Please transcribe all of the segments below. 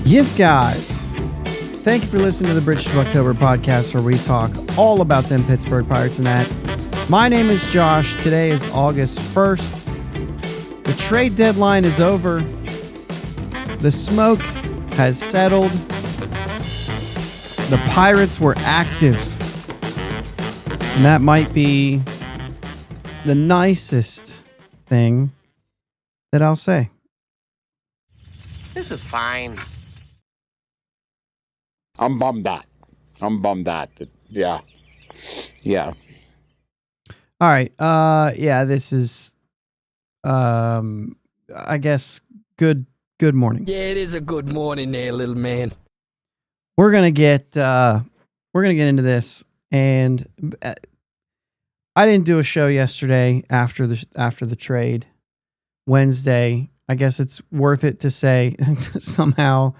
Yes, guys. Thank you for listening to the Bridge to Buctober podcast, where we talk all about them Pittsburgh Pirates and that. My name is Josh. Today is August 1st. The trade deadline is over. The smoke has settled. The Pirates were active. And that might be the nicest thing that I'll say. This is fine. I'm bummed out. Yeah. All right. This is I guess good morning. Yeah, it is a good morning there, little man. We're going to get into this, and I didn't do a show yesterday after the trade. Wednesday, I guess it's worth it to say somehow,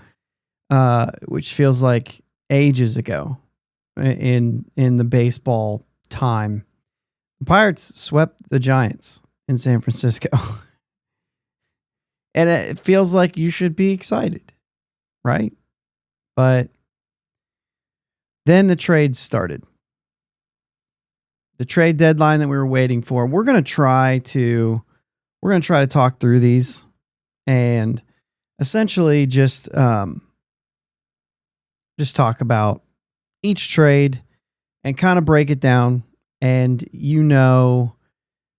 which feels like ages ago in the baseball time. The Pirates swept the Giants in San Francisco. And it feels like you should be excited, right? But then the trade started. The trade deadline that we were waiting for. We're going to try to talk through these and essentially just talk about each trade and kind of break it down. And you know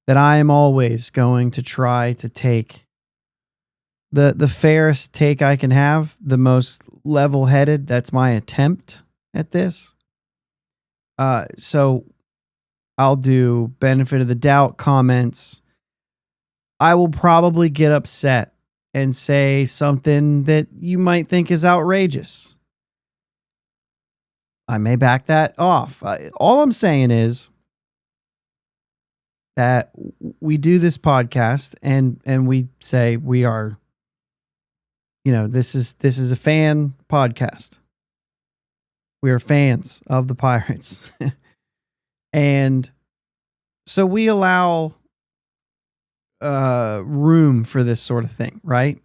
that I am always going to try to take the fairest take I can have, the most level-headed. That's my attempt at this. So I'll do benefit of the doubt comments. I will probably get upset and say something that you might think is outrageous. I may back that off. All I'm saying is that we do this podcast and we say we are, this is a fan podcast. We are fans of the Pirates. And so we allow room for this sort of thing, right?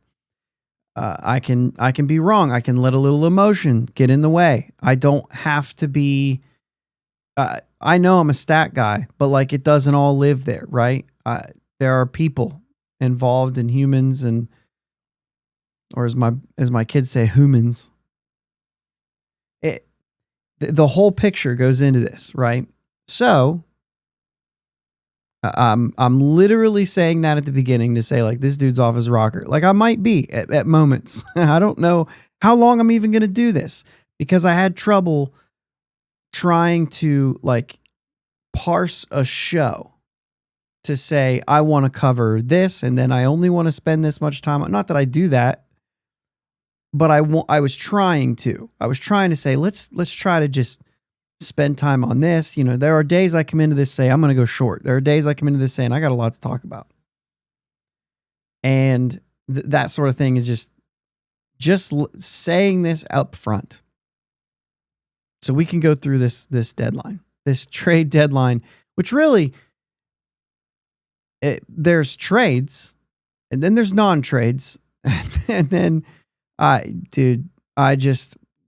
I can be wrong. I can let a little emotion get in the way. I don't have to be. I know I'm a stat guy, but it doesn't all live there, right? There are people involved in humans, or as my kids say, humans. The whole picture goes into this, right? So I'm literally saying that at the beginning to say this dude's off his rocker. I might be at moments. I don't know how long I'm even going to do this because I had trouble trying to parse a show to say, I want to cover this. And then I only want to spend this much time. Not that I do that, but I was trying to say, let's try to just spend time on this. There are days I come into this say I'm going to go short. There are days I come into this saying I got a lot to talk about. And that sort of thing is just saying this up front. So we can go through this deadline, this trade deadline, which really there's trades and then there's non-trades. And then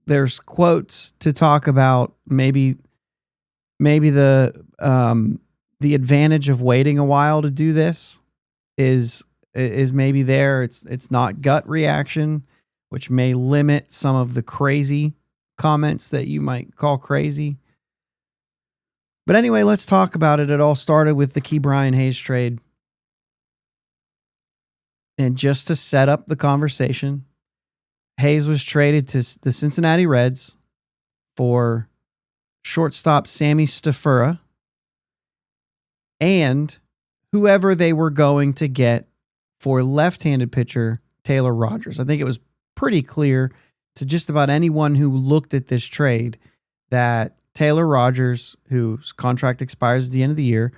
there's quotes to talk about. Maybe the advantage of waiting a while to do this is maybe there. It's not gut reaction, which may limit some of the crazy comments that you might call crazy. But anyway, let's talk about it. It all started with the Ke'Bryan Hayes trade. And just to set up the conversation, Hayes was traded to the Cincinnati Reds for shortstop Sammy Stafura and whoever they were going to get for left-handed pitcher Taylor Rogers. I think it was pretty clear to just about anyone who looked at this trade that Taylor Rogers, whose contract expires at the end of the year,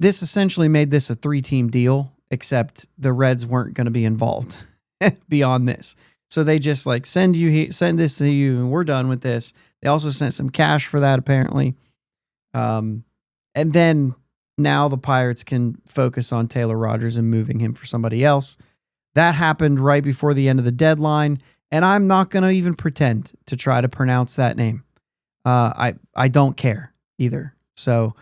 this essentially made this a 3-team deal, except the Reds weren't going to be involved beyond this. So they just send this to you and we're done with this. They also sent some cash for that apparently. And then now the Pirates can focus on Taylor Rogers and moving him for somebody else. That happened right before the end of the deadline. And I'm not going to even pretend to try to pronounce that name. I don't care either. So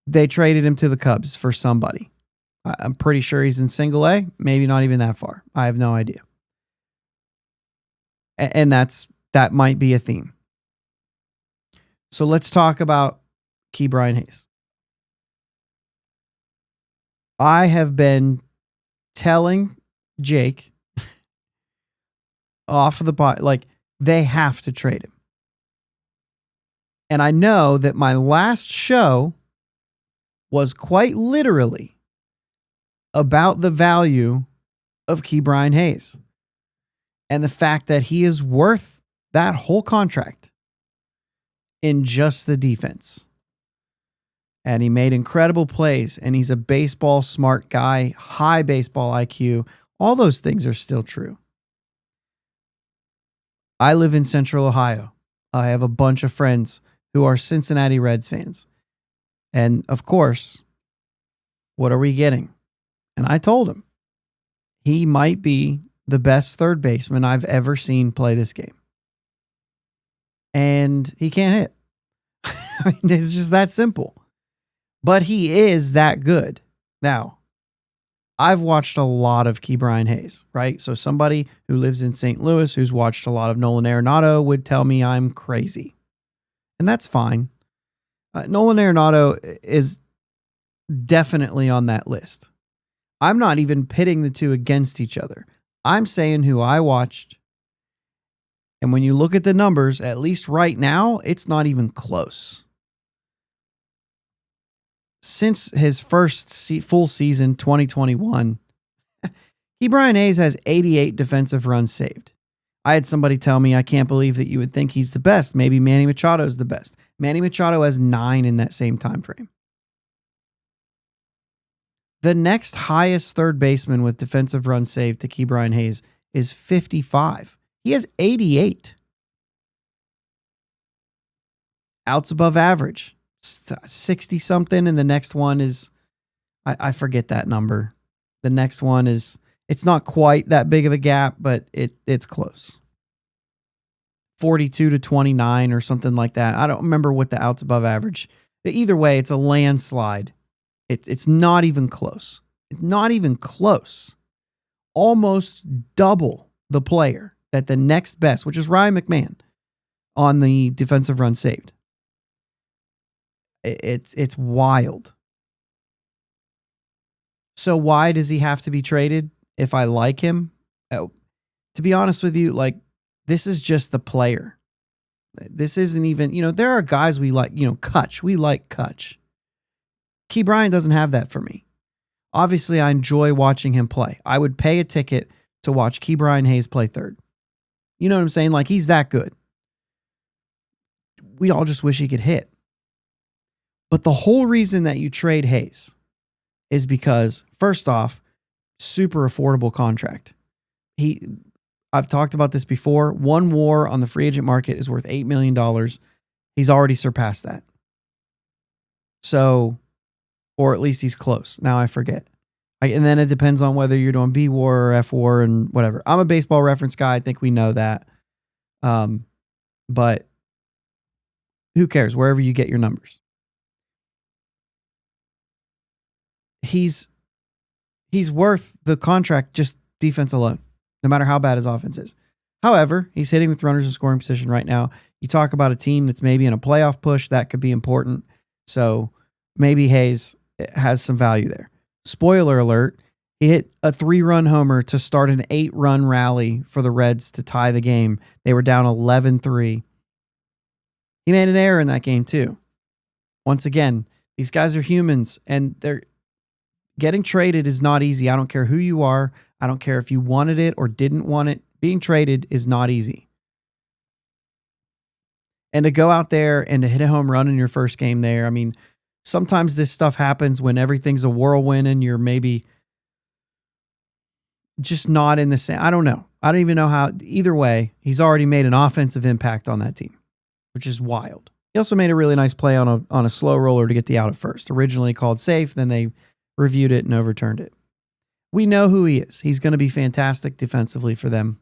they traded him to the Cubs for somebody. I'm pretty sure he's in single A, maybe not even that far. I have no idea. And that might be a theme. So let's talk about Ke'Bryan Hayes. I have been telling Jake off of the pot, like, they have to trade him. And I know that my last show was quite literally about the value of Ke'Bryan Hayes and the fact that he is worth that whole contract in just the defense. And he made incredible plays, and he's a baseball smart guy, high baseball IQ. All those things are still true. I live in Central Ohio. I have a bunch of friends who are Cincinnati Reds fans. And of course, what are we getting? And I told him he might be the best third baseman I've ever seen play this game. And he can't hit. I mean, it's just that simple. But he is that good. Now, I've watched a lot of Ke'Bryan Hayes, right? So somebody who lives in St. Louis who's watched a lot of Nolan Arenado would tell me I'm crazy. And that's fine. Nolan Arenado is definitely on that list. I'm not even pitting the two against each other. I'm saying who I watched. And when you look at the numbers, at least right now, it's not even close. Since his first full season, 2021, Ke'Bryan Hayes has 88 defensive runs saved. I had somebody tell me, I can't believe that you would think he's the best. Maybe Manny Machado is the best. Manny Machado has 9 in that same time frame. The next highest third baseman with defensive runs saved to Ke'Bryan Hayes is 55. He has 88. Outs above average, 60 something. And the next one is, I forget that number. The next one is, it's not quite that big of a gap, but it's close. 42 to 29 or something like that. I don't remember what the outs above average. Either way, it's a landslide. It's not even close. It's not even close. Almost double the player that the next best, which is Ryan McMahon, on the defensive run saved. It's wild. So why does he have to be traded if I like him? Oh, to be honest with you, like, this is just the player. This isn't even, there are guys we like, Kutch. We like Kutch. Ke'Bryan doesn't have that for me. Obviously, I enjoy watching him play. I would pay a ticket to watch Ke'Bryan Hayes play third. You know what I'm saying? Like, he's that good. We all just wish he could hit. But the whole reason that you trade Hayes is because, first off, super affordable contract. I've talked about this before. One WAR on the free agent market is worth $8 million. He's already surpassed that. So, or at least he's close. Now I forget. And then it depends on whether you're doing B WAR or F WAR and whatever. I'm a baseball reference guy. I think we know that. But who cares? Wherever you get your numbers. He's worth the contract, just defense alone, no matter how bad his offense is. However, he's hitting with runners in scoring position right now. You talk about a team that's maybe in a playoff push, that could be important. So maybe Hayes has some value there. Spoiler alert, he hit a 3-run homer to start an 8-run rally for the Reds to tie the game. They were down 11-3. He made an error in that game too. Once again, these guys are humans, and they're getting traded is not easy. I don't care who you are. I don't care if you wanted it or didn't want it. Being traded is not easy. And to go out there and to hit a home run in your first game there, I mean, sometimes this stuff happens when everything's a whirlwind and you're maybe just not in the same. I don't know. I don't even know how. Either way, he's already made an offensive impact on that team, which is wild. He also made a really nice play on a slow roller to get the out at first. Originally called safe, then they reviewed it and overturned it. We know who he is. He's going to be fantastic defensively for them.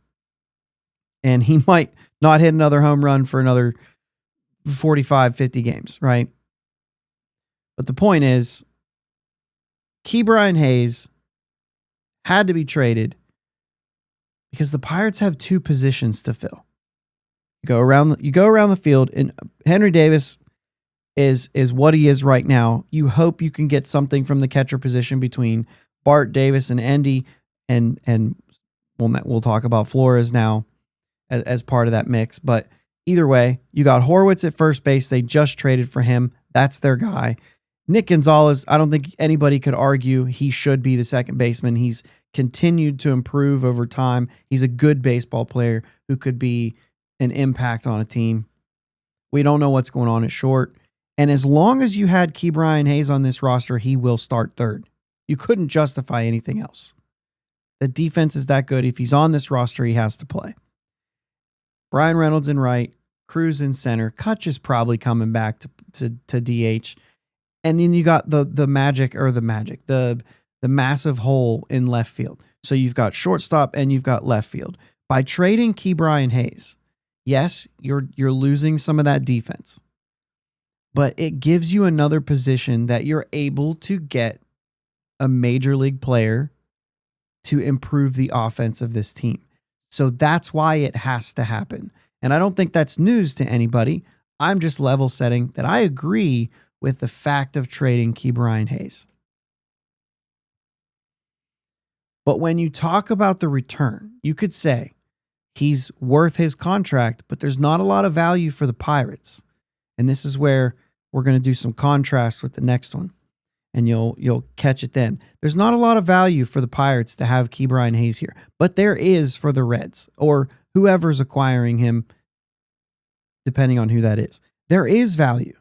and he might not hit another home run for another 45, 50 games, right? But the point is, Ke'Bryan Hayes had to be traded because the Pirates have two positions to fill. You go around the field, and Henry Davis is what he is right now. You hope you can get something from the catcher position between Bart, Davis, and Endy, and we'll talk about Flores now as part of that mix. But either way, you got Horwitz at first base. They just traded for him. That's their guy. Nick Gonzalez, I don't think anybody could argue he should be the second baseman. He's continued to improve over time. He's a good baseball player who could be an impact on a team. We don't know what's going on at short. And as long as you had Ke'Bryan Hayes on this roster, he will start third. You couldn't justify anything else. The defense is that good. If he's on this roster, he has to play. Brian Reynolds in right, Cruz in center. Kutch is probably coming back to DH. And then you got the massive hole in left field. So you've got shortstop and you've got left field. By trading Ke'Bryan Hayes, yes, you're losing some of that defense, but it gives you another position that you're able to get a major league player to improve the offense of this team. So that's why it has to happen. And I don't think that's news to anybody. I'm just level setting that I agree with the fact of trading Ke'Bryan Hayes. But when you talk about the return, you could say he's worth his contract, but there's not a lot of value for the Pirates. And this is where we're going to do some contrast with the next one, and you'll catch it then. There's not a lot of value for the Pirates to have Ke'Bryan Hayes here, but there is for the Reds or whoever's acquiring him, depending on who that is. There is value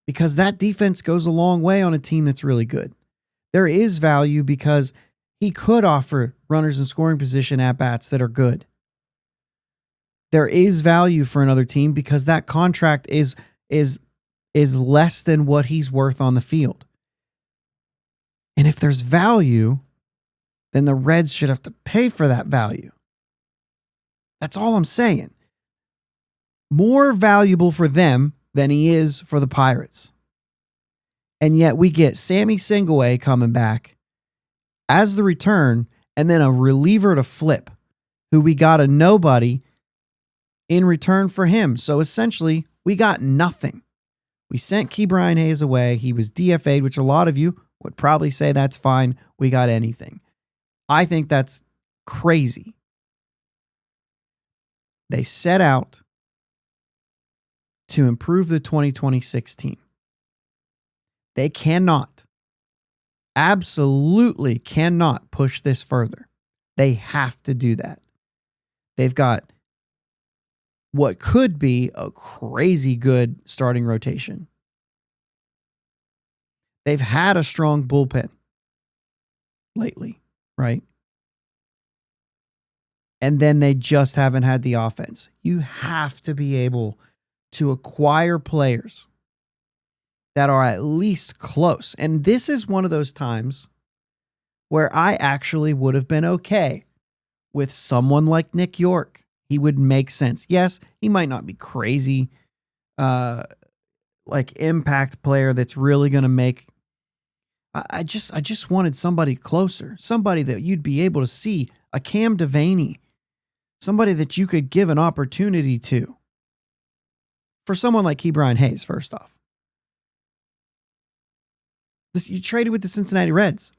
because that defense goes a long way on a team that's really good. There is value because he could offer runners in scoring position at bats that are good. There is value for another team because that contract is less than what he's worth on the field. And if there's value, then the Reds should have to pay for that value. That's all I'm saying. More valuable for them than he is for the Pirates. And yet we get Sammy Singaway coming back as the return and then a reliever to flip who we got a nobody in return for him. So essentially, we got nothing. We sent Ke'Bryan Hayes away. He was DFA'd, which a lot of you would probably say that's fine. We got anything. I think that's crazy. They set out to improve the 2026 team. They cannot, absolutely cannot push this further. They have to do that. They've got what could be a crazy good starting rotation. They've had a strong bullpen lately, right? And then they just haven't had the offense. You have to be able to acquire players that are at least close. And this is one of those times where I actually would have been okay with someone like Nick York. He would make sense. Yes, he might not be crazy, like impact player that's really going to make. I just wanted somebody closer, somebody that you'd be able to see, a Cam Devaney, somebody that you could give an opportunity to. For someone like Ke'Bryan Hayes, first off. You traded with the Cincinnati Reds.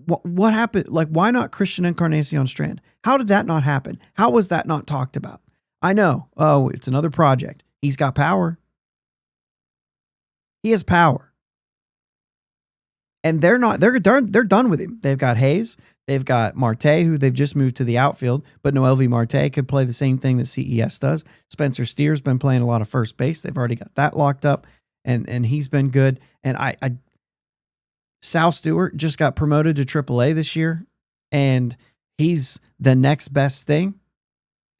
What happened? Like, why not Christian Encarnacion Strand? How did that not happen? How was that not talked about? I know. Oh, it's another project. He's got power. He has power. And they're done with him. They've got Hayes. They've got Marte, who they've just moved to the outfield, but Noelvi Marte could play the same thing that CES does. Spencer Steer's been playing a lot of first base. They've already got that locked up, and he's been good. And Sal Stewart just got promoted to AAA this year, and he's the next best thing.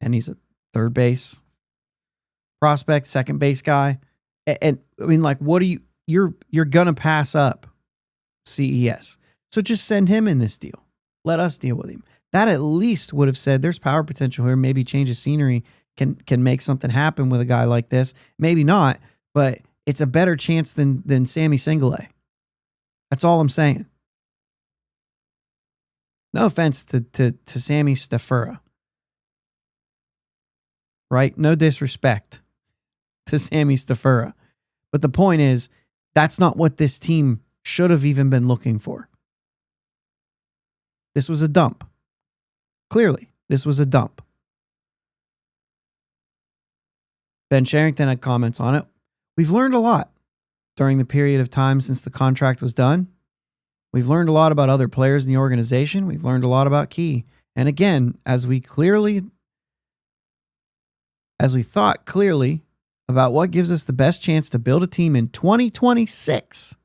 And he's a third base prospect, second base guy. And I mean, like, what do you're going to pass up CES. So just send him in this deal. Let us deal with him. That at least would have said there's power potential here. Maybe change of scenery can make something happen with a guy like this. Maybe not, but it's a better chance than Sammy Single-A. That's all I'm saying. No offense to Sammy Stafura. Right? No disrespect to Sammy Stafura. But the point is, that's not what this team should have even been looking for. This was a dump. Clearly, this was a dump. Ben Cherington had comments on it. We've learned a lot during the period of time since the contract was done. We've learned a lot about other players in the organization. We've learned a lot about Key. And again, as we thought clearly about what gives us the best chance to build a team in 2026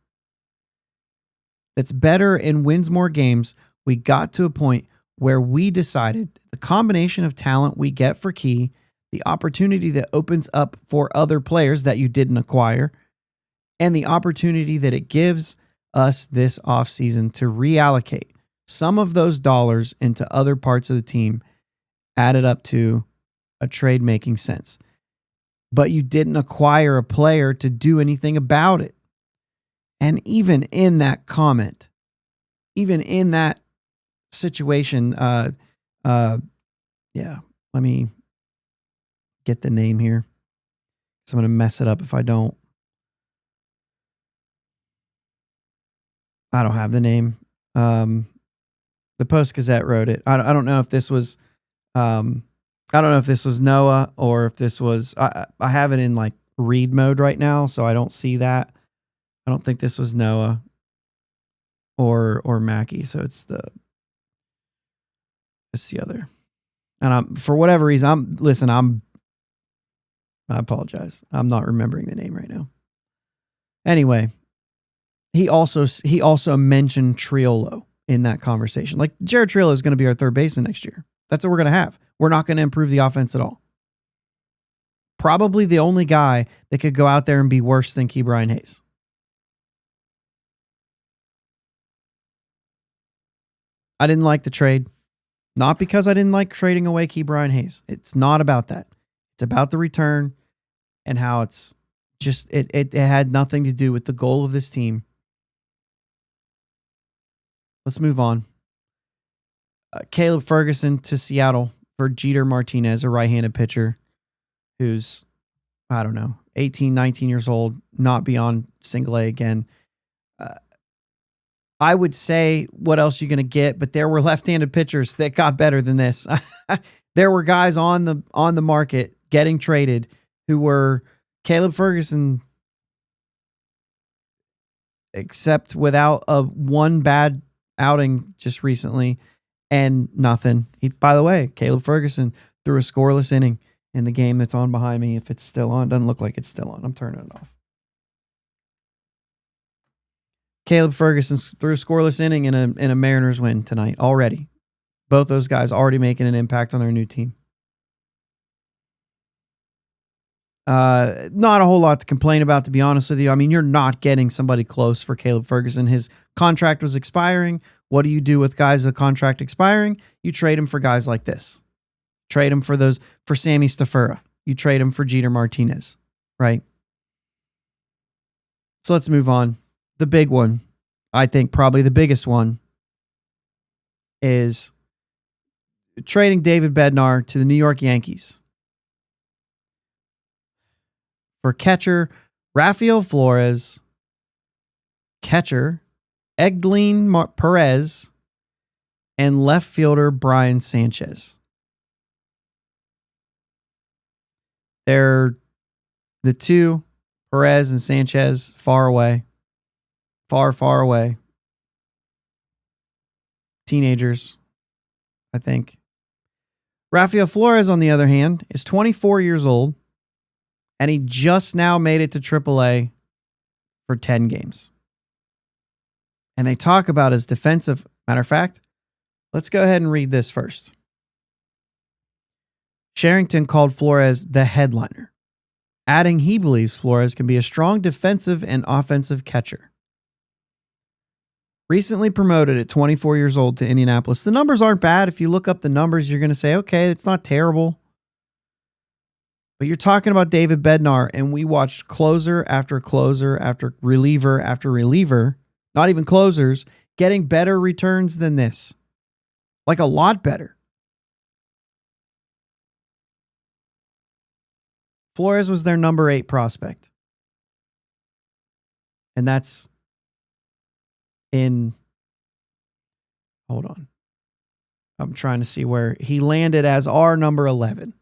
that's better and wins more games, we got to a point where we decided the combination of talent we get for Key, the opportunity that opens up for other players that you didn't acquire, and the opportunity that it gives us this offseason to reallocate some of those dollars into other parts of the team added up to a trade making sense. But you didn't acquire a player to do anything about it. And even in that comment, even in that situation, let me get the name here. So I'm going to mess it up if I don't. I don't have the name. The Post-Gazette wrote it. I don't know if this was Noah or if this was. I have it in like read mode right now, so I don't see that. I don't think this was Noah or Mackie. So it's the other. And for whatever reason, I apologize. I'm not remembering the name right now. Anyway. He also mentioned Triolo in that conversation. Like, Jared Triolo is going to be our third baseman next year. That's what we're going to have. We're not going to improve the offense at all. Probably the only guy that could go out there and be worse than Ke'Bryan Hayes. I didn't like the trade. Not because I didn't like trading away Ke'Bryan Hayes. It's not about that. It's about the return and how it's just, it had nothing to do with the goal of this team. Let's move on. Caleb Ferguson to Seattle for Jeter Martinez, a right-handed pitcher who's, 18, 19 years old, not beyond single A again. I would say, what else are you going to get? But there were left-handed pitchers that got better than this. There were guys on the market getting traded who were Caleb Ferguson, except without one bad outing just recently and nothing. By the way, Caleb Ferguson threw a scoreless inning in the game that's on behind me. If it's still on, doesn't look like it's still on. I'm turning it off. Caleb Ferguson threw a scoreless inning in a Mariners win tonight already. Both those guys already making an impact on their new team. Not a whole lot to complain about, to be honest with you. I mean, you're not getting somebody close for Caleb Ferguson. His contract was expiring. What do you do with guys with contract expiring? You trade them for guys like this. Trade them for Sammy Stafura. You trade them for Jeter Martinez, right? So let's move on. The big one, I think probably the biggest one, is trading David Bednar to the New York Yankees for catcher Rafael Flores, catcher Egglin Perez, and left fielder Brian Sanchez. They're the two, Perez and Sanchez, far away. Far away. Teenagers, I think. Rafael Flores, on the other hand, is 24 years old, and he just now made it to AAA for 10 games. And they talk about his defensive. Matter of fact, let's go ahead and read this first. Cherington called Flores the headliner, adding he believes Flores can be a strong defensive and offensive catcher. Recently promoted at 24 years old to Indianapolis. The numbers aren't bad. If you look up the numbers, you're going to say, okay, it's not terrible. But you're talking about David Bednar, and we watched closer after closer after reliever, not even closers, getting better returns than this. Like a lot better. Flores was their number 8 prospect. And that's hold on. I'm trying to see where he landed as our number 11.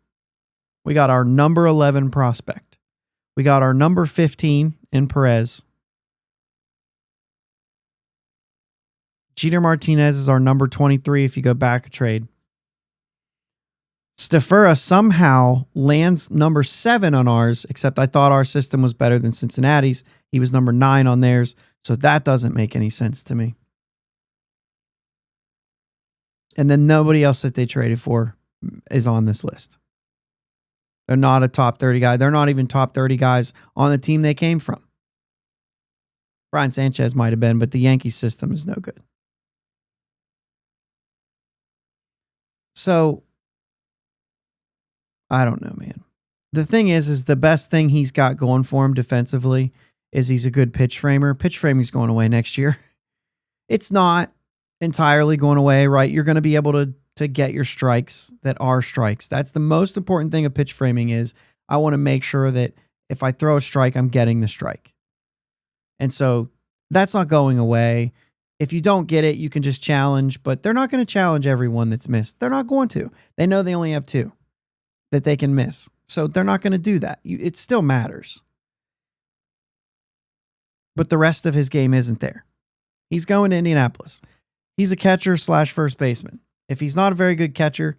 We got our number 11 prospect. We got our number 15 in Perez. Jeter Martinez is our number 23 if you go back a trade. Stafura somehow lands number 7 on ours, except I thought our system was better than Cincinnati's. He was number 9 on theirs, so that doesn't make any sense to me. And then nobody else that they traded for is on this list. They're not a top 30 guy. They're not even top 30 guys on the team they came from. Brian Sanchez might have been, but the Yankees system is no good. So, I don't know, man. The thing is the best thing he's got going for him defensively is he's a good pitch framer. Pitch framing's going away next year. It's not entirely going away, right? You're going to be able to get your strikes that are strikes. That's the most important thing of pitch framing is I want to make sure that if I throw a strike, I'm getting the strike. And so that's not going away. If you don't get it, you can just challenge, but they're not going to challenge everyone that's missed. They're not going to. They know they only have 2 that they can miss. So they're not going to do that. It still matters. But the rest of his game isn't there. He's going to Indianapolis. He's a catcher / first baseman. If he's not a very good catcher,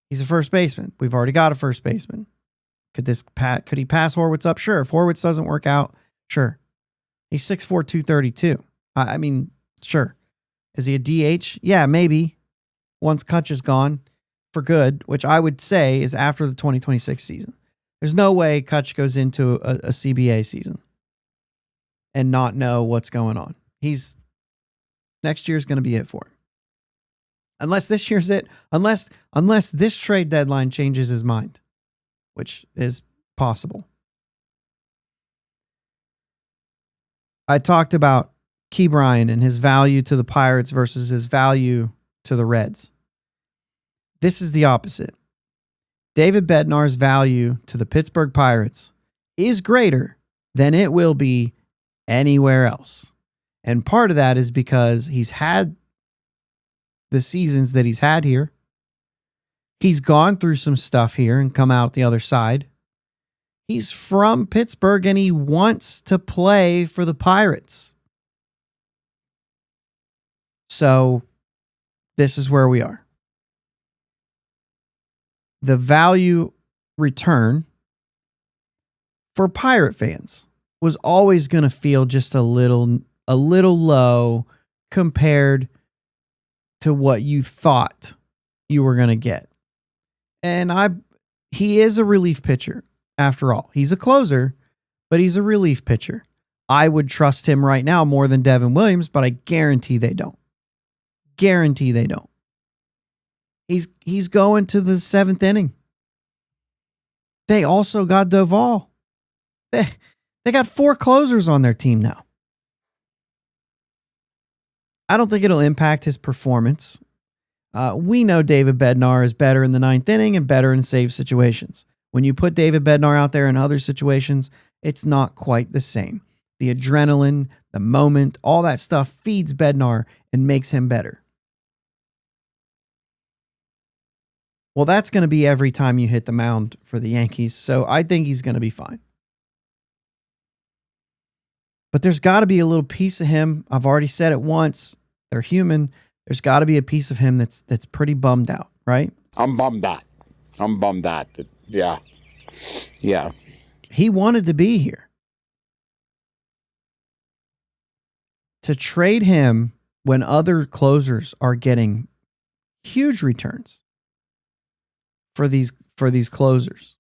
he's a first baseman. We've already got a first baseman. Could he pass Horwitz up? Sure. If Horwitz doesn't work out, sure. He's 6'4", 232. I mean, sure. Is he a DH? Yeah, maybe. Once Kutch is gone for good, which I would say is after the 2026 season. There's no way Kutch goes into a CBA season and not know what's going on. Next year's going to be it for him. Unless this year's it. Unless this trade deadline changes his mind, which is possible. I talked about Key Bryan and his value to the Pirates versus his value to the Reds. This is the opposite. David Bednar's value to the Pittsburgh Pirates is greater than it will be anywhere else. And part of that is because he's had the seasons that he's had here. He's gone through some stuff here and come out the other side. He's from Pittsburgh and he wants to play for the Pirates. So this is where we are. The value return for Pirate fans was always going to feel just a little low compared to what you thought you were going to get. And he is a relief pitcher after all. He's a closer, but he's a relief pitcher. I would trust him right now more than Devin Williams, but I guarantee they don't. Guarantee they don't. He's going to the 7th inning. They also got Doval. They got 4 closers on their team now. I don't think it'll impact his performance. We know David Bednar is better in the 9th inning and better in save situations. When you put David Bednar out there in other situations, it's not quite the same. The adrenaline, the moment, all that stuff feeds Bednar and makes him better. Well, that's going to be every time you hit the mound for the Yankees, so I think he's going to be fine. But there's got to be a little piece of him. I've already said it once. They're human. There's got to be a piece of him that's pretty bummed out, right? I'm bummed out. Yeah. Yeah. He wanted to be here. To trade him when other closers are getting huge returns for these closers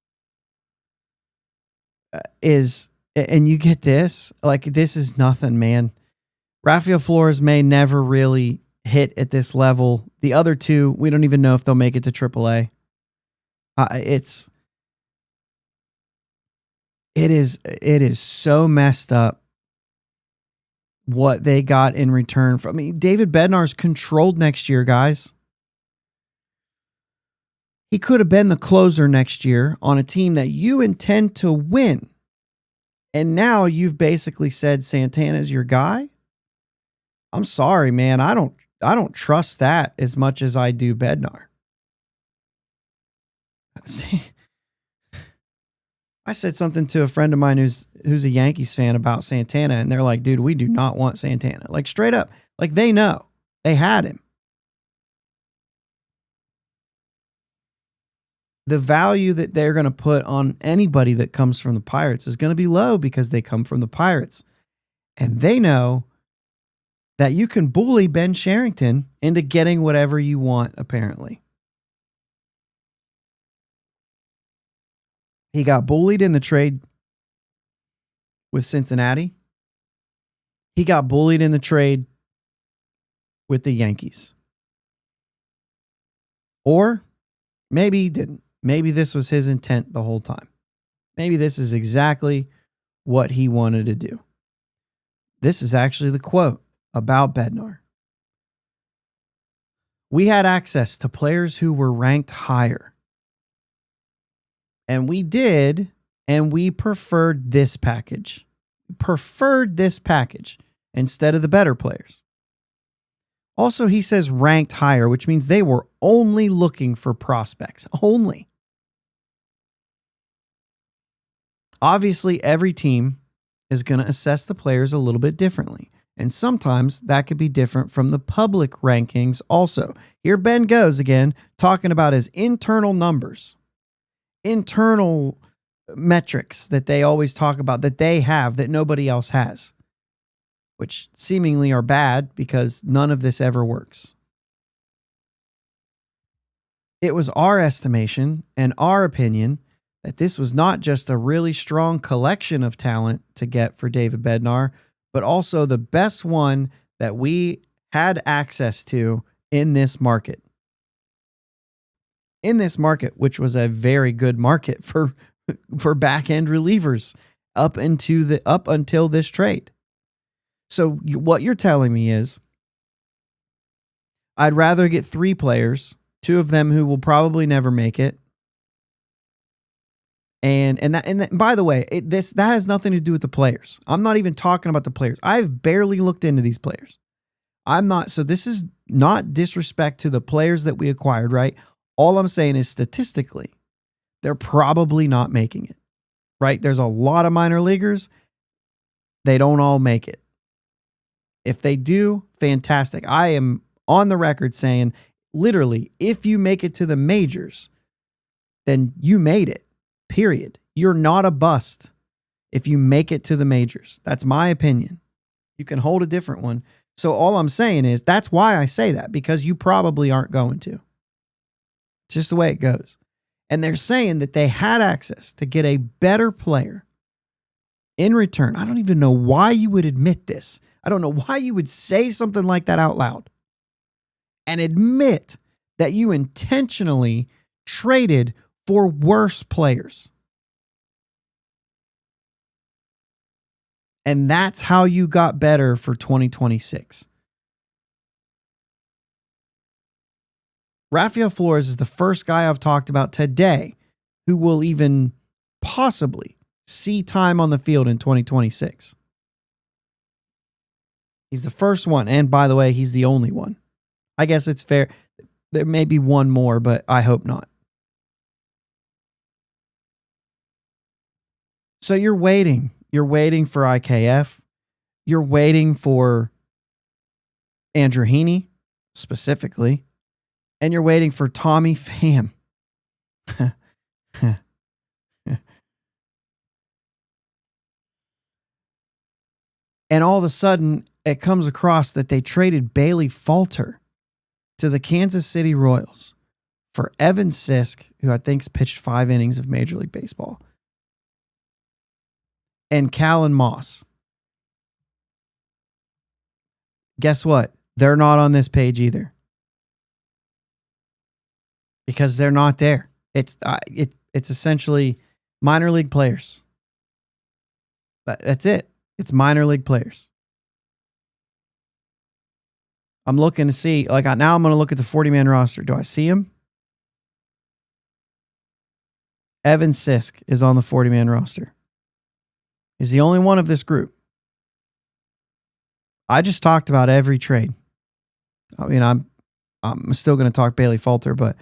and you get this, like, this is nothing, man. Rafael Flores may never really hit at this level. The other 2, we don't even know if they'll make it to AAA. It is so messed up what they got in return from me. David Bednar's controlled next year, guys. He could have been the closer next year on a team that you intend to win. And now you've basically said Santana's your guy. I'm sorry, man. I don't trust that as much as I do Bednar. See, I said something to a friend of mine who's a Yankees fan about Santana, and they're like, dude, we do not want Santana. Like, straight up. Like, they know. They had him. The value that they're going to put on anybody that comes from the Pirates is going to be low because they come from the Pirates. And they know that you can bully Ben Cherington into getting whatever you want, apparently. He got bullied in the trade with Cincinnati. He got bullied in the trade with the Yankees. Or maybe he didn't. Maybe this was his intent the whole time. Maybe this is exactly what he wanted to do. This is actually the quote about Bednar. We had access to players who were ranked higher. And we did, and we preferred this package. Preferred this package instead of the better players. Also, he says ranked higher, which means they were only looking for prospects. Only. Obviously, every team is going to assess the players a little bit differently. And sometimes that could be different from the public rankings also. Here Ben goes again, talking about his internal numbers. Internal metrics that they always talk about, that they have, that nobody else has. Which seemingly are bad because none of this ever works. It was our estimation and our opinion that this was not just a really strong collection of talent to get for David Bednar, but also the best one that we had access to in this market. In this market, which was a very good market for back-end relievers up until this trade. So what you're telling me is I'd rather get 3 players, 2 of them who will probably never make it. And by the way, that has nothing to do with the players. I'm not even talking about the players. I've barely looked into these players. So this is not disrespect to the players that we acquired, right? All I'm saying is statistically, they're probably not making it, right? There's a lot of minor leaguers. They don't all make it. If they do, fantastic. I am on the record saying, literally, if you make it to the majors, then you made it, period. You're not a bust if you make it to the majors. That's my opinion. You can hold a different one. So all I'm saying is that's why I say that, because you probably aren't going to. It's just the way it goes. And they're saying that they had access to get a better player in return. I don't even know why you would admit this. I don't know why you would say something like that out loud and admit that you intentionally traded for worse players. And that's how you got better for 2026. Rafael Flores is the first guy I've talked about today who will even possibly see time on the field in 2026. He's the first one. And by the way, he's the only one. I guess it's fair. There may be one more, but I hope not. So you're waiting. You're waiting for IKF. You're waiting for Andrew Heaney, specifically. And you're waiting for Tommy Pham. And all of a sudden, it comes across that they traded Bailey Falter to the Kansas City Royals for Evan Sisk, who I think's pitched 5 innings of Major League Baseball, and Callan Moss. Guess what? They're not on this page either. Because they're not there. It's essentially minor league players. That's it. It's minor league players. I'm looking to see, now I'm going to look at the 40-man roster. Do I see him? Evan Sisk is on the 40-man roster. He's the only one of this group. I just talked about every trade. I mean, I'm still going to talk Bailey Falter, but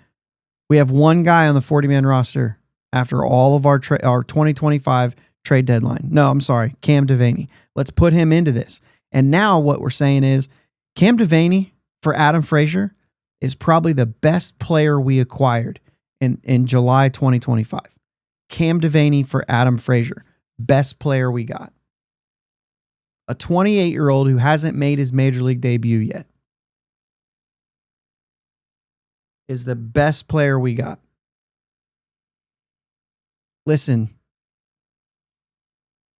we have one guy on the 40-man roster after all of our 2025 trade deadline. No, I'm sorry, Cam Devaney. Let's put him into this. And now what we're saying is Cam Devaney for Adam Frazier is probably the best player we acquired in July 2025. Cam Devaney for Adam Frazier, best player we got. A 28-year-old who hasn't made his major league debut yet is the best player we got. Listen,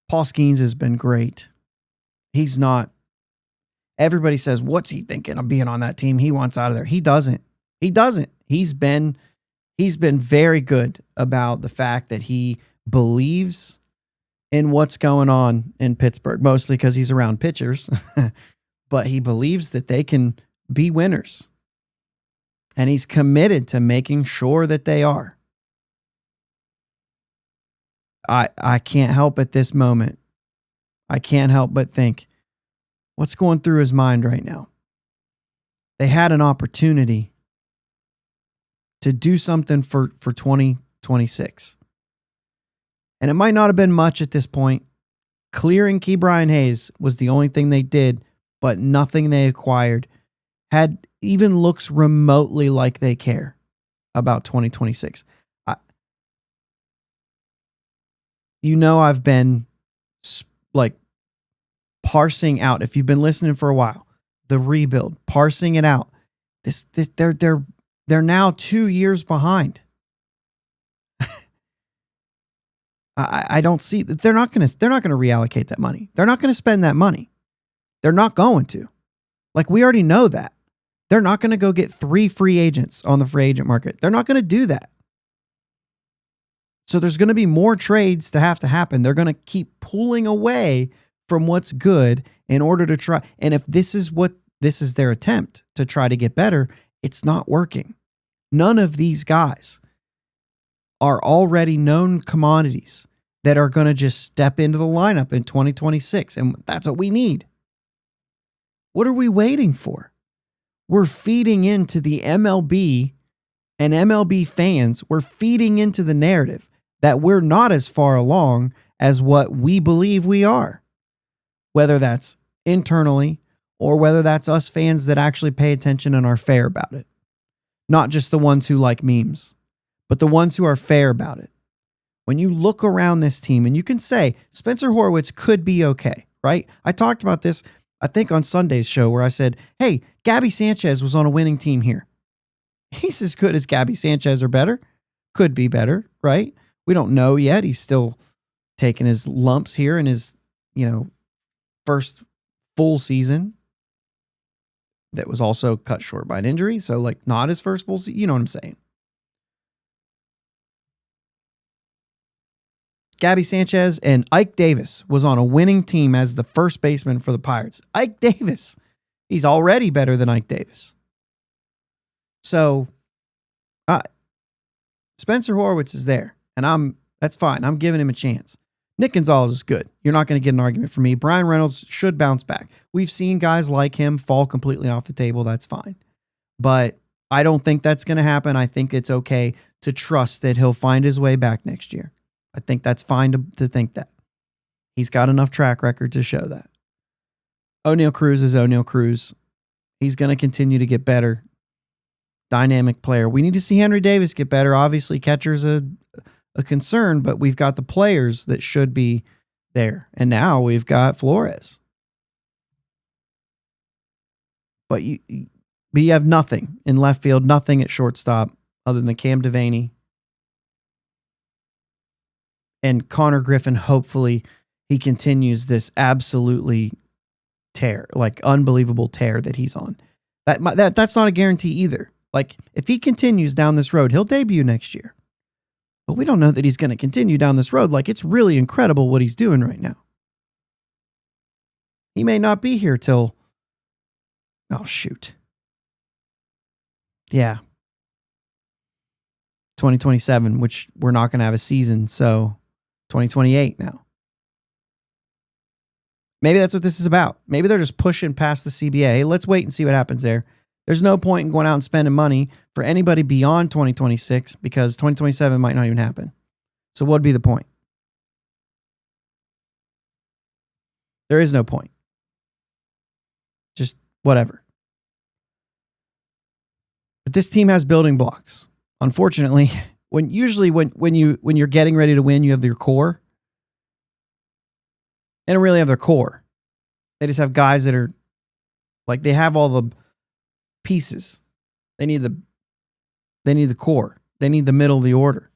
Paul Skeens has been great. He's not. Everybody says, what's he thinking of being on that team? He wants out of there. He doesn't. He's been very good about the fact that he believes in what's going on in Pittsburgh, mostly because he's around pitchers, but he believes that they can be winners. And he's committed to making sure that they are. I can't help at this moment. I can't help but think, what's going through his mind right now? They had an opportunity to do something for 2026. And it might not have been much at this point. Clearing Key Brian Hayes was the only thing they did, but nothing they acquired had even looks remotely like they care about 2026. I've been parsing out, if you've been listening for a while, the rebuild, parsing it out. They're now 2 years behind. I don't see that they're not going to reallocate that money. They're not going to spend that money. They're not going to. We already know that. They're not going to go get 3 free agents on the free agent market. They're not going to do that. So there's going to be more trades to happen. They're going to keep pulling away from what's good in order to try. And if this is their attempt to try to get better, it's not working. None of these guys are already known commodities that are going to just step into the lineup in 2026. And that's what we need. What are we waiting for? We're feeding into the MLB and MLB fans. We're feeding into the narrative that we're not as far along as what we believe we are. Whether that's internally or whether that's us fans that actually pay attention and are fair about it. Not just the ones who like memes, but the ones who are fair about it. When you look around this team and you can say Spencer Horwitz could be okay, right? I talked about this, I think, on Sunday's show where I said, hey, Gabby Sanchez was on a winning team here. He's as good as Gabby Sanchez or better. Could be better, right? We don't know yet. He's still taking his lumps here in his, first full season that was also cut short by an injury. So not his first full season. You know what I'm saying? Gabby Sanchez and Ike Davis was on a winning team as the first baseman for the Pirates. Ike Davis. He's already better than Ike Davis. So Spencer Horwitz is there, and that's fine. I'm giving him a chance. Nick Gonzalez is good. You're not going to get an argument from me. Brian Reynolds should bounce back. We've seen guys like him fall completely off the table. That's fine. But I don't think that's going to happen. I think it's okay to trust that he'll find his way back next year. I think that's fine to think that. He's got enough track record to show that. O'Neal Cruz is O'Neal Cruz. He's going to continue to get better. Dynamic player. We need to see Henry Davis get better. Obviously, catcher's a concern, but we've got the players that should be there. And now we've got Flores. But you have nothing in left field, nothing at shortstop other than Cam Devaney. And Connor Griffin, hopefully he continues this absolutely unbelievable tear that he's on. That's not a guarantee either. If he continues down this road, he'll debut next year. But we don't know that he's going to continue down this road. It's really incredible what he's doing right now. He may not be here till, oh, shoot. Yeah. 2027, which we're not going to have a season. So 2028 now. Maybe that's what this is about. Maybe they're just pushing past the CBA. Hey, let's wait and see what happens there. There's no point in going out and spending money for anybody beyond 2026 because 2027 might not even happen. So what would be the point? There is no point. Just whatever. But this team has building blocks. Unfortunately, when you're getting ready to win, you have your core. They don't really have their core. They just have guys that are like they have all the pieces. They need the core. They need the middle of the order.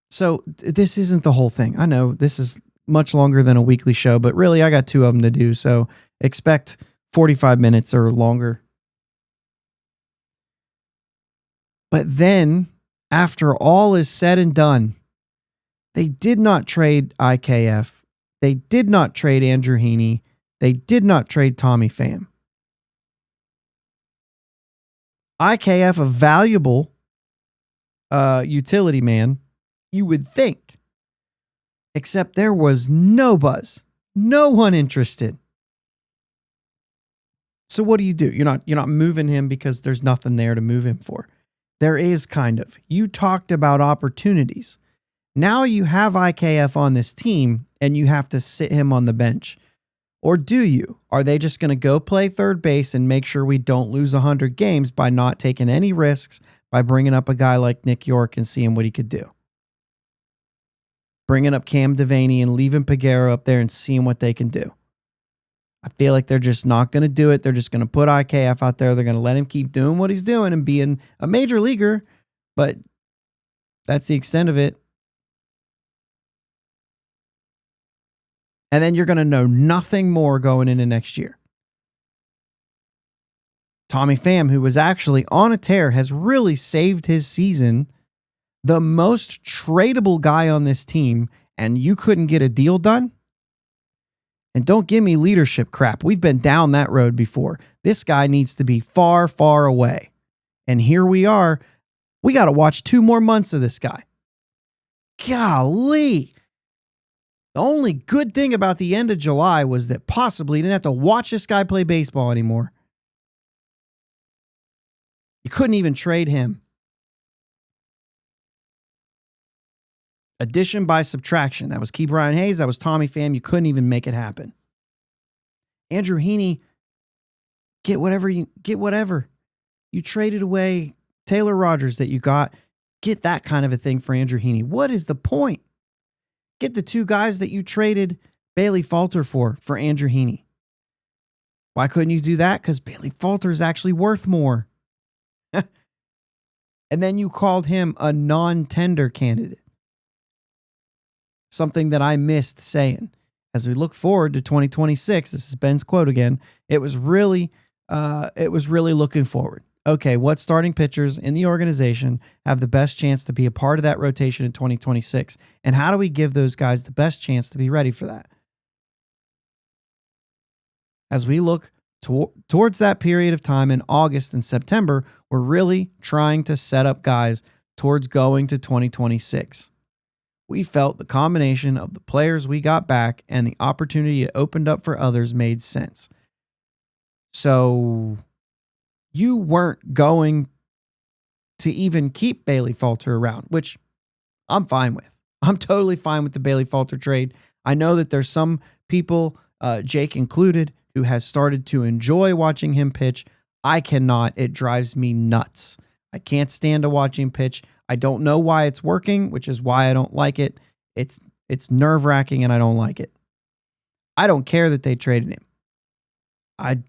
So this isn't the whole thing. I know this is much longer than a weekly show, but really I got 2 of them to do. So expect 45 minutes or longer. But then after all is said and done, they did not trade IKF. They did not trade Andrew Heaney. They did not trade Tommy Pham. IKF, a valuable utility man, you would think. Except there was no buzz. No one interested. So what do? You're not moving him because there's nothing there to move him for. There is kind of. You talked about opportunities. Now you have IKF on this team and you have to sit him on the bench. Or do you? Are they just going to go play third base and make sure we don't lose 100 games by not taking any risks by bringing up a guy like Nick York and seeing what he could do? Bringing up Cam Devaney and leaving Peguero up there and seeing what they can do. I feel like they're just not going to do it. They're just going to put IKF out there. They're going to let him keep doing what he's doing and being a major leaguer. But that's the extent of it. And then you're going to know nothing more going into next year. Tommy Pham, who was actually on a tear, has really saved his season. The most tradable guy on this team, and you couldn't get a deal done? And don't give me leadership crap. We've been down that road before. This guy needs to be far, far away. And here we are. We got to watch 2 more months of this guy. Golly. The only good thing about the end of July was that possibly you didn't have to watch this guy play baseball anymore. You couldn't even trade him. Addition by subtraction. That was Key Brian Hayes. That was Tommy Pham. You couldn't even make it happen. Andrew Heaney, get whatever. You traded away Taylor Rogers that you got. Get that kind of a thing for Andrew Heaney. What is the point? Get the 2 guys that you traded Bailey Falter for Andrew Heaney. Why couldn't you do that? Because Bailey Falter is actually worth more. And then you called him a non-tender candidate. Something that I missed saying. As we look forward to 2026, this is Ben's quote again, it was really looking forward. Okay, what starting pitchers in the organization have the best chance to be a part of that rotation in 2026? And how do we give those guys the best chance to be ready for that? As we look towards that period of time in August and September, we're really trying to set up guys towards going to 2026. We felt the combination of the players we got back and the opportunity it opened up for others made sense. So you weren't going to even keep Bailey Falter around, which I'm fine with. I'm totally fine with the Bailey Falter trade. I know that there's some people, Jake included, who has started to enjoy watching him pitch. I cannot. It drives me nuts. I can't stand to watch him pitch. I don't know why it's working, which is why I don't like it. It's nerve-wracking and I don't like it. I don't care that they traded him. I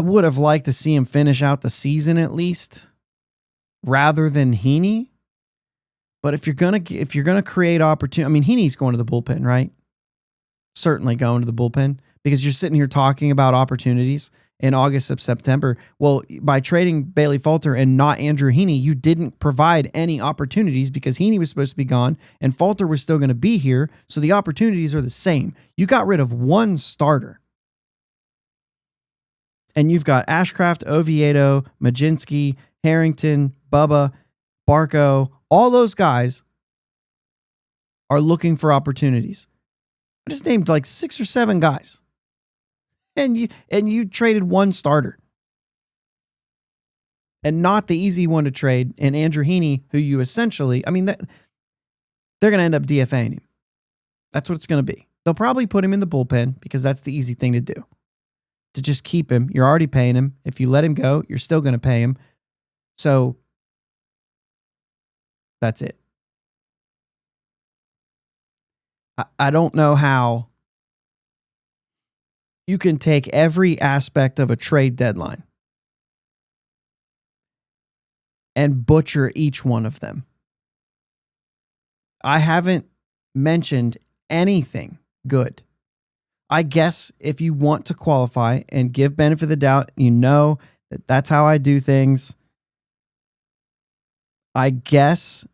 would have liked to see him finish out the season at least, rather than Heaney. But if you're gonna create opportunity, I mean, Heaney's going to the bullpen, right? Certainly going to the bullpen because you're sitting here talking about opportunities. in August of September. Well, by trading Bailey Falter and not Andrew Heaney, you didn't provide any opportunities because Heaney was supposed to be gone and Falter was still going to be here. So the opportunities are the same. You got rid of one starter. And you've got Ashcraft, Oviedo, Majinski, Harrington, Bubba, Barco. All those guys are looking for opportunities. I just named like 6 or 7 guys. And you traded one starter. And not the easy one to trade. And Andrew Heaney, who you essentially, I mean, they're going to end up DFAing him. That's what it's going to be. They'll probably put him in the bullpen because that's the easy thing to do. To just keep him. You're already paying him. If you let him go, you're still going to pay him. So that's it. I don't know how you can take every aspect of a trade deadline and butcher each one of them. I haven't mentioned anything good. I guess if you want to qualify and give benefit of the doubt, you know that that's how I do things. I guess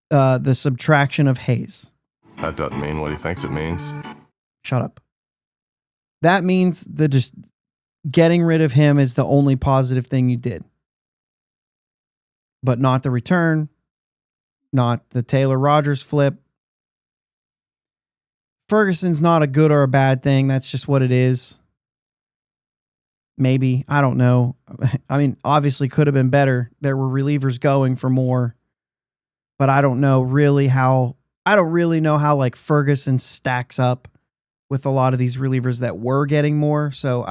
the subtraction of Hayes. That doesn't mean what he thinks it means. Shut up. That means that just getting rid of him is the only positive thing you did. But not the return, not the Taylor Rogers flip. Ferguson's not a good or a bad thing. That's just what it is. Maybe. I don't know. I mean, obviously could have been better. There were relievers going for more. But I don't know really how like Ferguson stacks up with a lot of these relievers that were getting more. So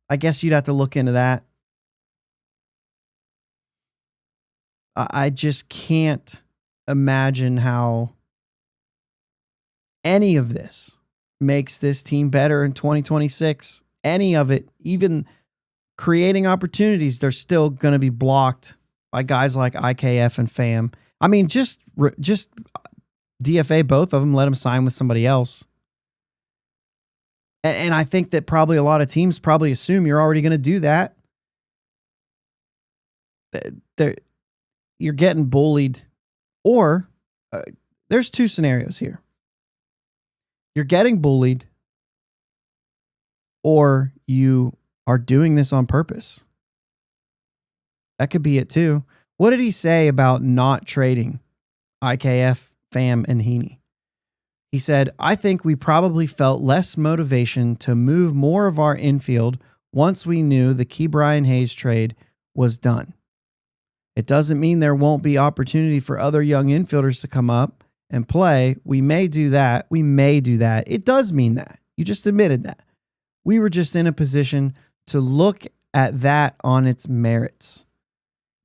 I guess you'd have to look into that. I just can't imagine how any of this makes this team better in 2026. Any of it, even creating opportunities, they're still going to be blocked by guys like IKF and FAM. I mean, just DFA both of them, let them sign with somebody else. And I think that probably a lot of teams probably assume you're already going to do that. You're getting bullied. Or there's 2 scenarios here. You're getting bullied, or you are doing this on purpose. That could be it too. What did he say about not trading IKF, FAM, and Heaney? He said, I think we probably felt less motivation to move more of our infield once we knew the Ke'Bryan Hayes trade was done. It doesn't mean there won't be opportunity for other young infielders to come up and play. We may do that. It does mean that. You just admitted that. We were just in a position to look at that on its merits.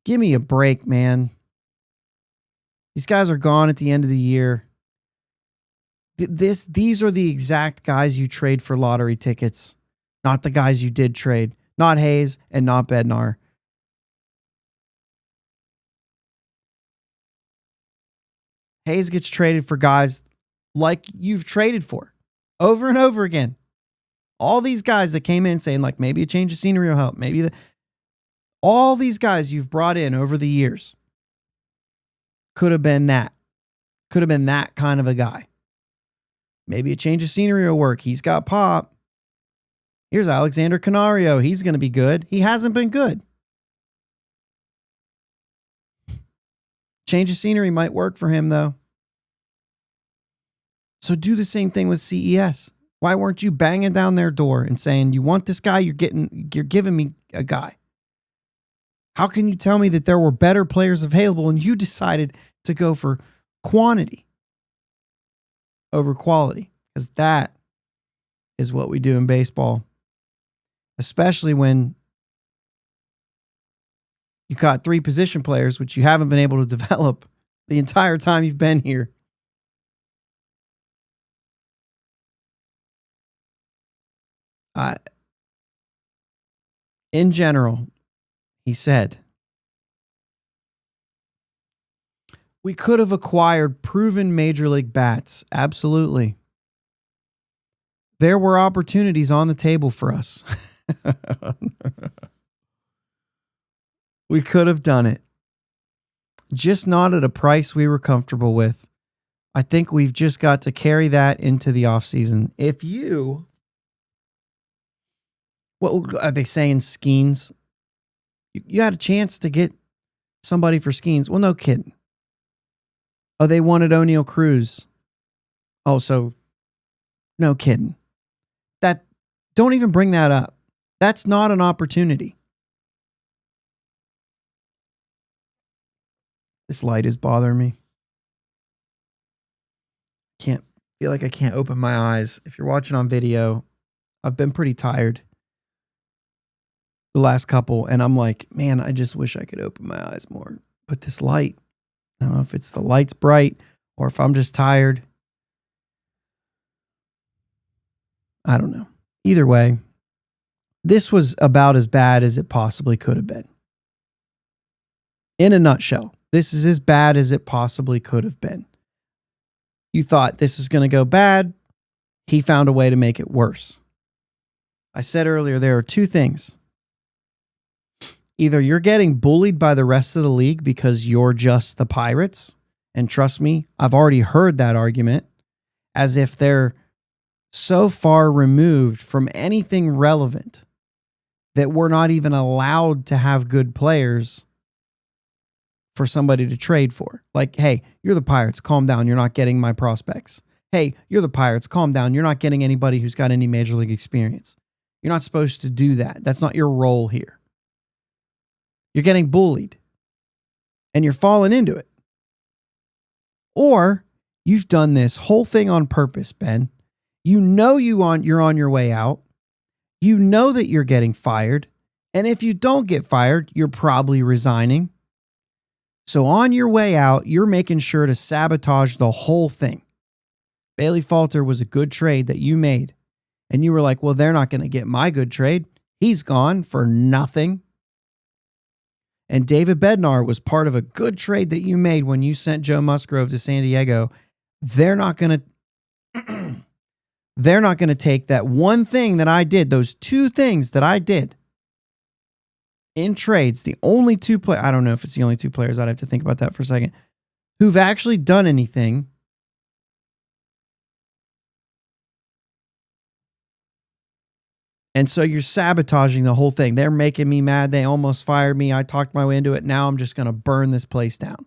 Give me a break, man. These guys are gone at the end of the year. These are the exact guys you trade for lottery tickets, not the guys you did trade. Not Hayes and not Bednar. Hayes gets traded for guys like you've traded for over and over again. All these guys that came in saying like maybe a change of scenery will help. All these guys you've brought in over the years could have been that. Could have been that kind of a guy. Maybe a change of scenery will work. He's got pop. Here's Alexander Canario. He's going to be good. He hasn't been good. Change of scenery might work for him, though. So do the same thing with CES. Why weren't you banging down their door and saying, you want this guy? You're giving me a guy. How can you tell me that there were better players available and you decided to go for quantity over quality? Because that is what we do in baseball. Especially when you caught 3 position players, which you haven't been able to develop the entire time you've been here. In general, he said, we could have acquired proven major league bats. Absolutely. There were opportunities on the table for us. We could have done it. Just not at a price we were comfortable with. I think we've just got to carry that into the offseason. What are they saying, Skeens? You had a chance to get somebody for Skeens. Well, no kidding. Oh, they wanted O'Neal Cruz. Oh, so no kidding. Don't even bring that up. That's not an opportunity. This light is bothering me. Feel like I can't open my eyes. If you're watching on video, I've been pretty tired the last couple, and I'm like, man, I just wish I could open my eyes more. But this light, I don't know if it's the light's bright or if I'm just tired. I don't know. Either way, this was about as bad as it possibly could have been. In a nutshell, this is as bad as it possibly could have been. You thought this is going to go bad. He found a way to make it worse. I said earlier, there are two things. Either you're getting bullied by the rest of the league because you're just the Pirates. And trust me, I've already heard that argument, as if they're so far removed from anything relevant that we're not even allowed to have good players for somebody to trade for. Like, hey, you're the Pirates, calm down, you're not getting my prospects. Hey, you're the Pirates, calm down, you're not getting anybody who's got any major league experience. You're not supposed to do that. That's not your role here. You're getting bullied and you're falling into it. Or you've done this whole thing on purpose, Ben. You know you're on your way out. You know that you're getting fired. And if you don't get fired, you're probably resigning. So on your way out, you're making sure to sabotage the whole thing. Bailey Falter was a good trade that you made. And you were like, well, they're not going to get my good trade. He's gone for nothing. And David Bednar was part of a good trade that you made when you sent Joe Musgrove to San Diego. They're not going to take that one thing that I did, those two things that I did in trades, the only two players, I don't know if it's the only two players, I'd have to think about that for a second, who've actually done anything. And so you're sabotaging the whole thing. They're making me mad. They almost fired me. I talked my way into it. Now I'm just going to burn this place down.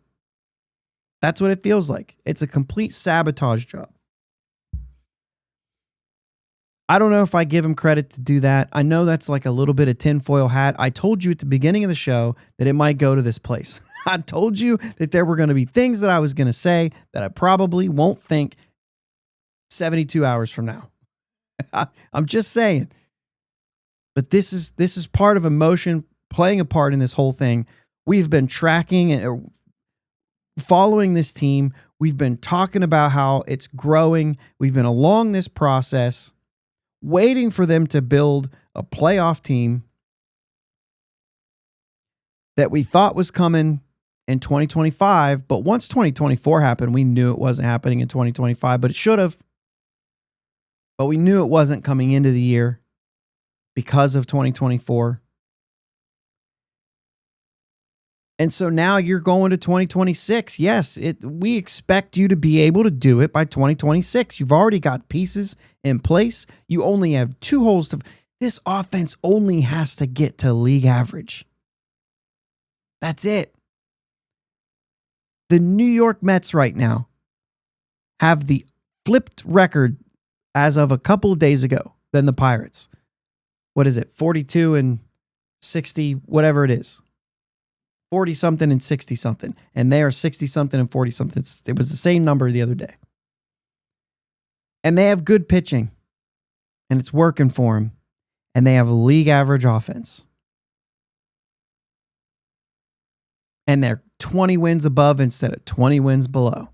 That's what it feels like. It's a complete sabotage job. I don't know if I give him credit to do that. I know that's like a little bit of tinfoil hat. I told you at the beginning of the show that it might go to this place. I told you that there were going to be things that I was going to say that I probably won't think 72 hours from now. I'm just saying. But this is part of emotion playing a part in this whole thing. We've been tracking and following this team. We've been talking about how it's growing. We've been along this process, waiting for them to build a playoff team that we thought was coming in 2025. But once 2024 happened, we knew it wasn't happening in 2025, but it should have. But we knew it wasn't coming into the year because of 2024. And so now you're going to 2026. Yes, we expect you to be able to do it by 2026. You've already got pieces in place. You only have 2 holes to... This offense only has to get to league average. That's it. The New York Mets right now have the flipped record as of a couple of days ago than the Pirates. What is it? 42 and 60, whatever it is. 40 something and 60 something. And they are 60 something and 40 something. It was the same number the other day. And they have good pitching. And it's working for them. And they have a league average offense. And they're 20 wins above instead of 20 wins below.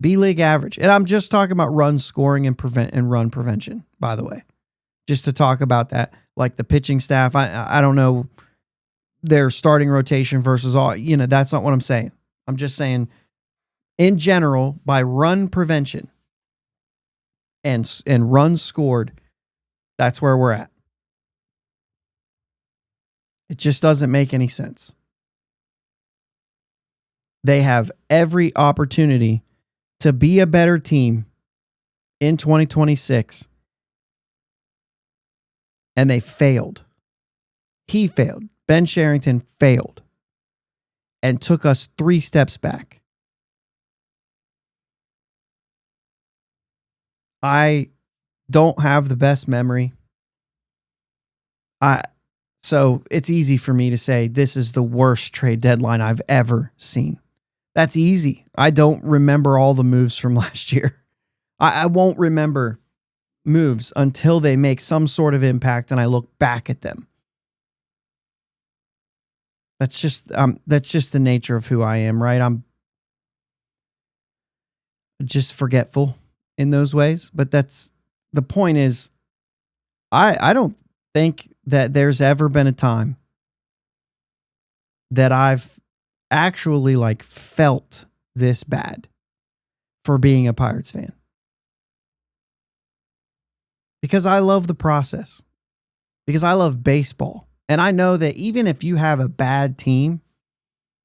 Be league average. And I'm just talking about run scoring and run prevention, by the way. Just to talk about that, like the pitching staff. I don't know their starting rotation versus all, that's not what I'm saying. I'm just saying in general, by run prevention and runs scored, that's where we're at. It just doesn't make any sense. They have every opportunity to be a better team in 2026, and they failed. He failed. Ben Cherington failed and took us 3 steps back. I don't have the best memory. So it's easy for me to say this is the worst trade deadline I've ever seen. That's easy. I don't remember all the moves from last year. I won't remember moves until they make some sort of impact and I look back at them. That's just the nature of who I am, right? I'm just forgetful in those ways. But that's the point is, I don't think that there's ever been a time that I've actually felt this bad for being a Pirates fan. Because I love the process. Because I love baseball. And I know that even if you have a bad team,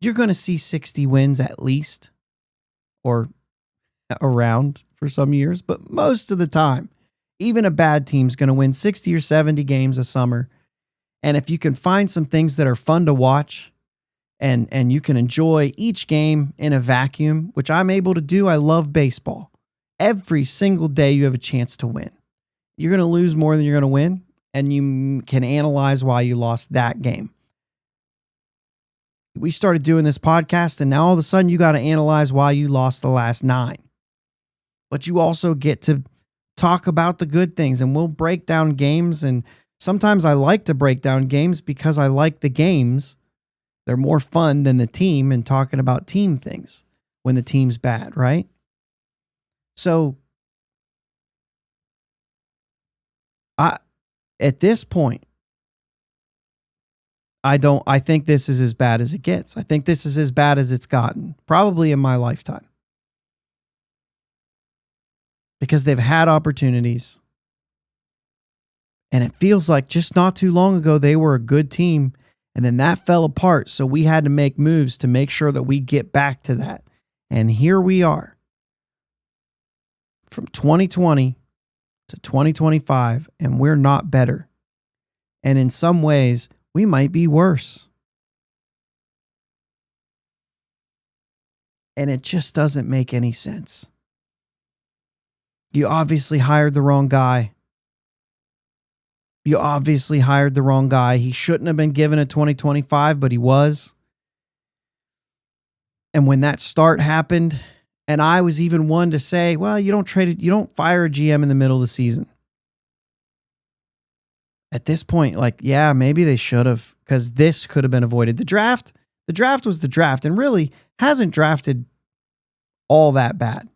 you're going to see 60 wins at least, or around for some years. But most of the time, even a bad team's going to win 60 or 70 games a summer. And if you can find some things that are fun to watch and you can enjoy each game in a vacuum, which I'm able to do, I love baseball. Every single day you have a chance to win. You're going to lose more than you're going to win. And you can analyze why you lost that game. We started doing this podcast, and now all of a sudden you got to analyze why you lost the last 9. But you also get to talk about the good things, and we'll break down games. And sometimes I like to break down games because I like the games. They're more fun than the team and talking about team things when the team's bad, right? So at this point, I think this is as bad as it gets. I think this is as bad as it's gotten, probably in my lifetime. Because they've had opportunities. And it feels like just not too long ago, they were a good team. And then that fell apart. So we had to make moves to make sure that we get back to that. And here we are. From 2020 to 2025, and we're not better. And in some ways, we might be worse. And it just doesn't make any sense. You obviously hired the wrong guy. He shouldn't have been given a 2025, but he was. And when that start happened, and I was even one to say, well, you don't fire a GM in the middle of the season. At this point, yeah, maybe they should have, because this could have been avoided. The draft was the draft, and really hasn't drafted all that bad.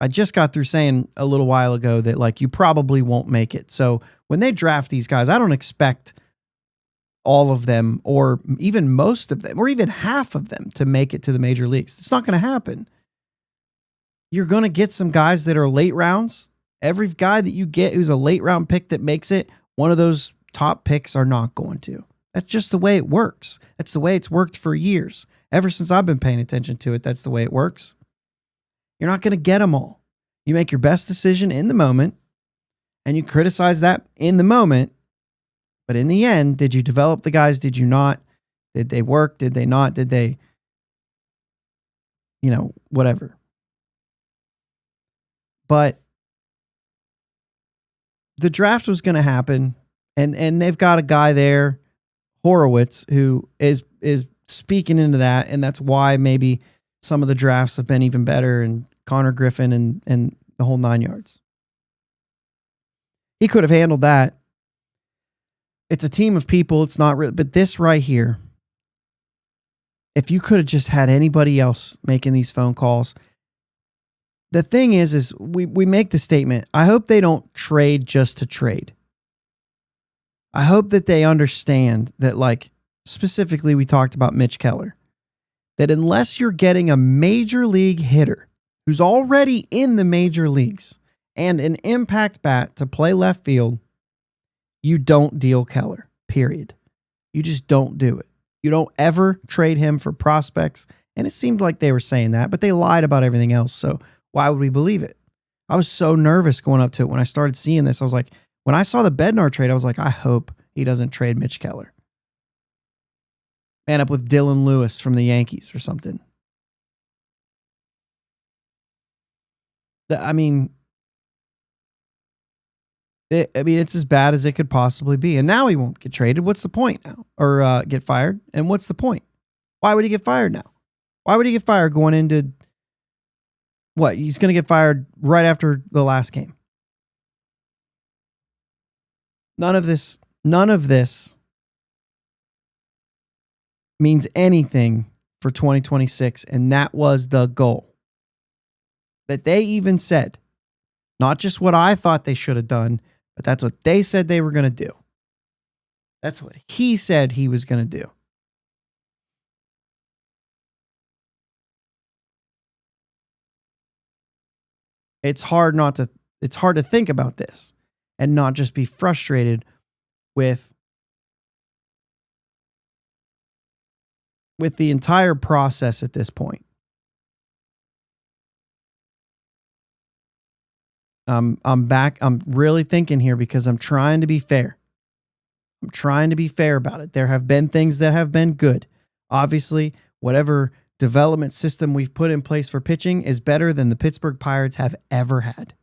I just got through saying a little while ago that you probably won't make it. So when they draft these guys, I don't expect all of them, or even most of them, or even half of them to make it to the major leagues. It's not going to happen. You're going to get some guys that are late rounds. Every guy that you get who's a late round pick that makes it, one of those top picks are not going to. That's just the way it works. That's the way it's worked for years. Ever since I've been paying attention to it, that's the way it works. You're not going to get them all. You make your best decision in the moment, and you criticize that in the moment. But in the end, did you develop the guys? Did you not? Did they work? Did they not? Did they, whatever. But the draft was going to happen, and they've got a guy there, Horowitz, who is speaking into that, and that's why maybe some of the drafts have been even better, and Connor Griffin and the whole 9 yards. He could have handled that. It's a team of people. It's not real, but this right here, if you could have just had anybody else making these phone calls. The thing is we make the statement, I hope they don't trade just to trade. I hope that they understand that, specifically we talked about Mitch Keller. that unless you're getting a major league hitter who's already in the major leagues and an impact bat to play left field, you don't deal Keller, period. You just don't do it. You don't ever trade him for prospects. And it seemed like they were saying that, but they lied about everything else. So why would we believe it? I was so nervous going up to it when I started seeing this. I was like, when I saw the Bednar trade, I was like, I hope he doesn't trade Mitch Keller. Man up with Dylan Lewis from the Yankees or something. It's as bad as it could possibly be. And now he won't get traded. What's the point now? Or get fired? And what's the point? Why would he get fired now? Why would he get fired going into what? He's going to get fired right after the last game. None of this means anything for 2026. And that was the goal. That they even said, not just what I thought they should have done, but that's what they said they were going to do. That's what he said he was going to do. It's hard to think about this and not just be frustrated with the entire process at this point. I'm back. I'm really thinking here because I'm trying to be fair. I'm trying to be fair about it. There have been things that have been good. Obviously, whatever development system we've put in place for pitching is better than the Pittsburgh Pirates have ever had.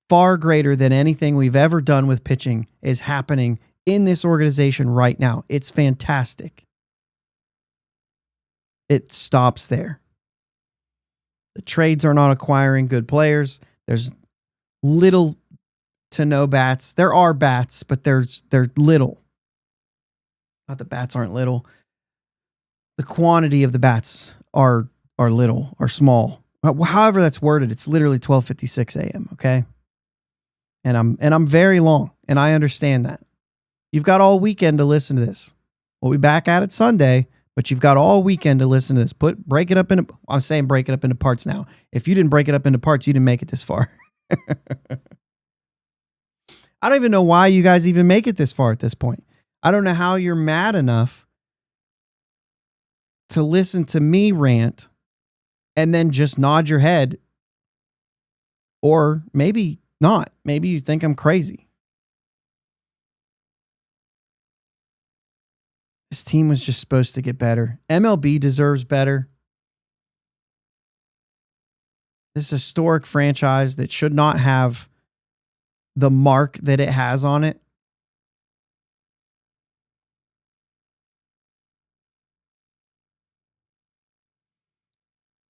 Far greater than anything we've ever done with pitching is happening in this organization right now. It's fantastic. It stops there. The trades are not acquiring good players. There's little to no bats. There are bats, but they're little. Not the bats aren't little. The quantity of the bats are little, are small. However that's worded, it's literally 12:56 a.m., okay? And I'm very long, and I understand that. You've got all weekend to listen to this. We'll be back at it Sunday, but you've got all weekend to listen to this. Break it up into, I'm saying break it up into parts now. If you didn't break it up into parts, you didn't make it this far. I don't even know why you guys even make it this far at this point. I don't know how you're mad enough to listen to me rant and then just nod your head. Or maybe not. Maybe you think I'm crazy. This team was just supposed to get better. MLB deserves better. This historic franchise that should not have the mark that it has on it.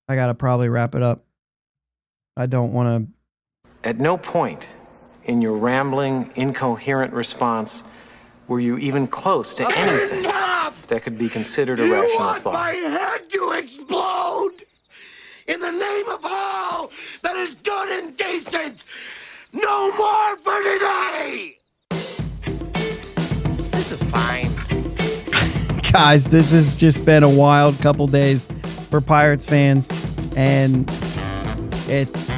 I got to probably wrap it up. I don't want to. At no point in your rambling, incoherent response were you even close to anything that could be considered a rational thought. My head to explode! In the name of all that is good and decent! No more for today! This is fine. Guys, this has just been a wild couple days for Pirates fans, and it's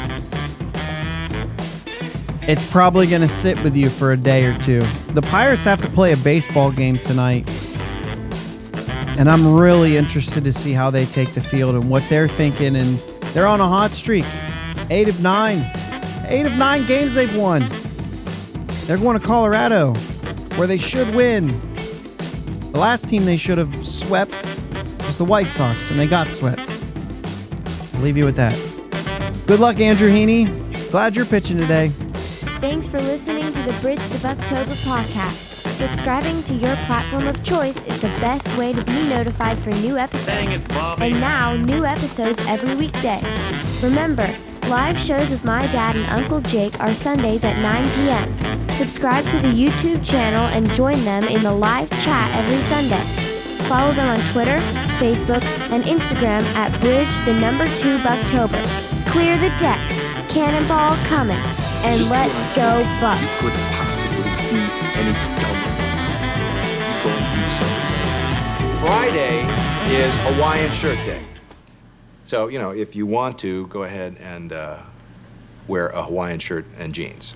probably going to sit with you for a day or two. The Pirates have to play a baseball game tonight, and I'm really interested to see how they take the field and what they're thinking, and they're on a hot streak. 8 of 9. 8 of 9 games they've won. They're going to Colorado, where they should win. The last team they should have swept was the White Sox, and they got swept. I'll leave you with that. Good luck, Andrew Heaney. Glad you're pitching today. Thanks for listening to the Bridge to Buctober podcast. Subscribing to your platform of choice is the best way to be notified for new episodes. And now, new episodes every weekday. Remember, live shows with my dad and Uncle Jake are Sundays at 9 p.m. Subscribe to the YouTube channel and join them in the live chat every Sunday. Follow them on Twitter, Facebook, and Instagram at Bridge2 Buctober. Clear the deck. Cannonball coming. And just let's go Bucks. You could possibly be any dumber. You go and do something. Friday is Hawaiian Shirt Day. So, you know, if you want to, go ahead and wear a Hawaiian shirt and jeans.